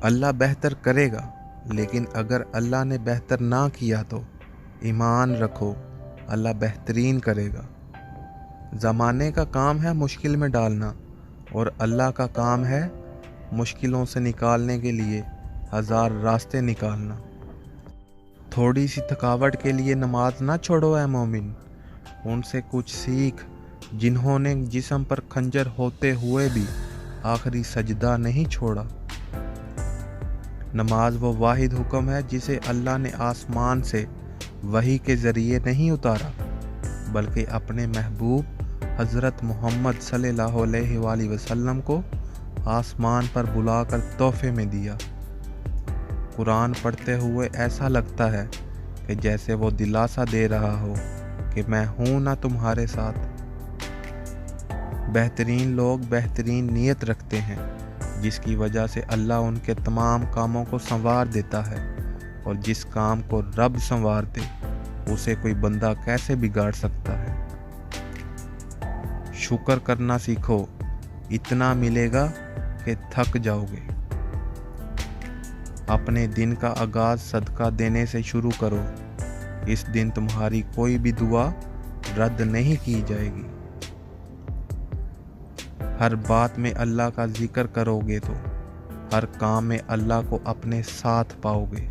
اللہ بہتر کرے گا، لیکن اگر اللہ نے بہتر نہ کیا تو ایمان رکھو، اللہ بہترین کرے گا۔ زمانے کا کام ہے مشکل میں ڈالنا، اور اللہ کا کام ہے مشکلوں سے نکالنے کے لیے ہزار راستے نکالنا۔ تھوڑی سی تھکاوٹ کے لیے نماز نہ چھوڑو اے مومن، ان سے کچھ سیکھ جنہوں نے جسم پر خنجر ہوتے ہوئے بھی آخری سجدہ نہیں چھوڑا۔ نماز وہ واحد حکم ہے جسے اللہ نے آسمان سے وحی کے ذریعے نہیں اتارا، بلکہ اپنے محبوب حضرت محمد صلی اللہ علیہ وآلہ وسلم کو آسمان پر بلا کر تحفے میں دیا۔ قرآن پڑھتے ہوئے ایسا لگتا ہے کہ جیسے وہ دلاسا دے رہا ہو کہ میں ہوں نہ تمہارے ساتھ۔ بہترین لوگ بہترین نیت رکھتے ہیں، جس کی وجہ سے اللہ ان کے تمام کاموں کو سنوار دیتا ہے، اور جس کام کو رب سنوار دے اسے کوئی بندہ کیسے بگاڑ سکتا ہے۔ شکر کرنا سیکھو، اتنا ملے گا کہ تھک جاؤ گے۔ اپنے دن کا آغاز صدقہ دینے سے شروع کرو، اس دن تمہاری کوئی بھی دعا رد نہیں کی جائے گی۔ ہر بات میں اللہ کا ذکر کرو گے تو ہر کام میں اللہ کو اپنے ساتھ پاؤ گے۔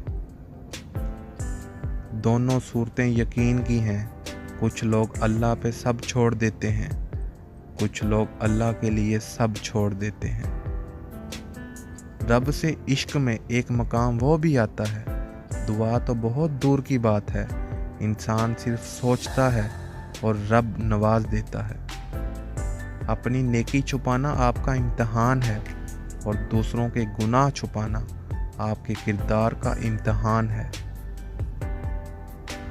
دونوں صورتیں یقین کی ہیں، کچھ لوگ اللہ پہ سب چھوڑ دیتے ہیں، کچھ لوگ اللہ کے لیے سب چھوڑ دیتے ہیں۔ رب سے عشق میں ایک مقام وہ بھی آتا ہے، دعا تو بہت دور کی بات ہے، انسان صرف سوچتا ہے اور رب نواز دیتا ہے۔ اپنی نیکی چھپانا آپ کا امتحان ہے، اور دوسروں کے گناہ چھپانا آپ کے کردار کا امتحان ہے۔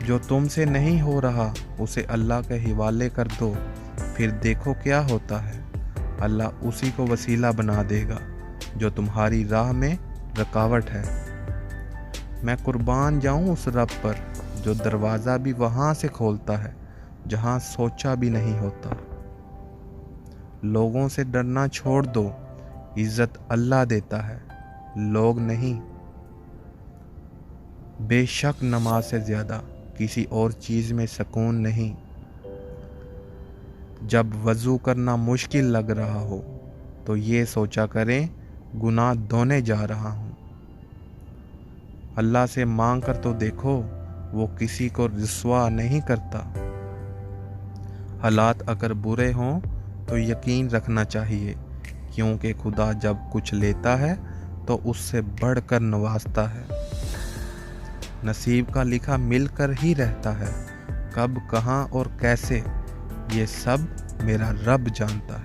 جو تم سے نہیں ہو رہا اسے اللہ کے حوالے کر دو، پھر دیکھو کیا ہوتا ہے، اللہ اسی کو وسیلہ بنا دے گا جو تمہاری راہ میں رکاوٹ ہے۔ میں قربان جاؤں اس رب پر جو دروازہ بھی وہاں سے کھولتا ہے جہاں سوچا بھی نہیں ہوتا۔ لوگوں سے ڈرنا چھوڑ دو، عزت اللہ دیتا ہے، لوگ نہیں۔ بے شک نماز سے زیادہ کسی اور چیز میں سکون نہیں۔ جب وضو کرنا مشکل لگ رہا ہو تو یہ سوچا کریں گناہ دھونے جا رہا ہوں۔ اللہ سے مانگ کر تو دیکھو، وہ کسی کو رسوا نہیں کرتا۔ حالات اگر برے ہوں تو یقین رکھنا چاہیے، کیونکہ خدا جب کچھ لیتا ہے تو اس سے بڑھ کر نوازتا ہے۔ نصیب کا لکھا مل کر ہی رہتا ہے، کب کہاں اور کیسے یہ سب میرا رب جانتا ہے۔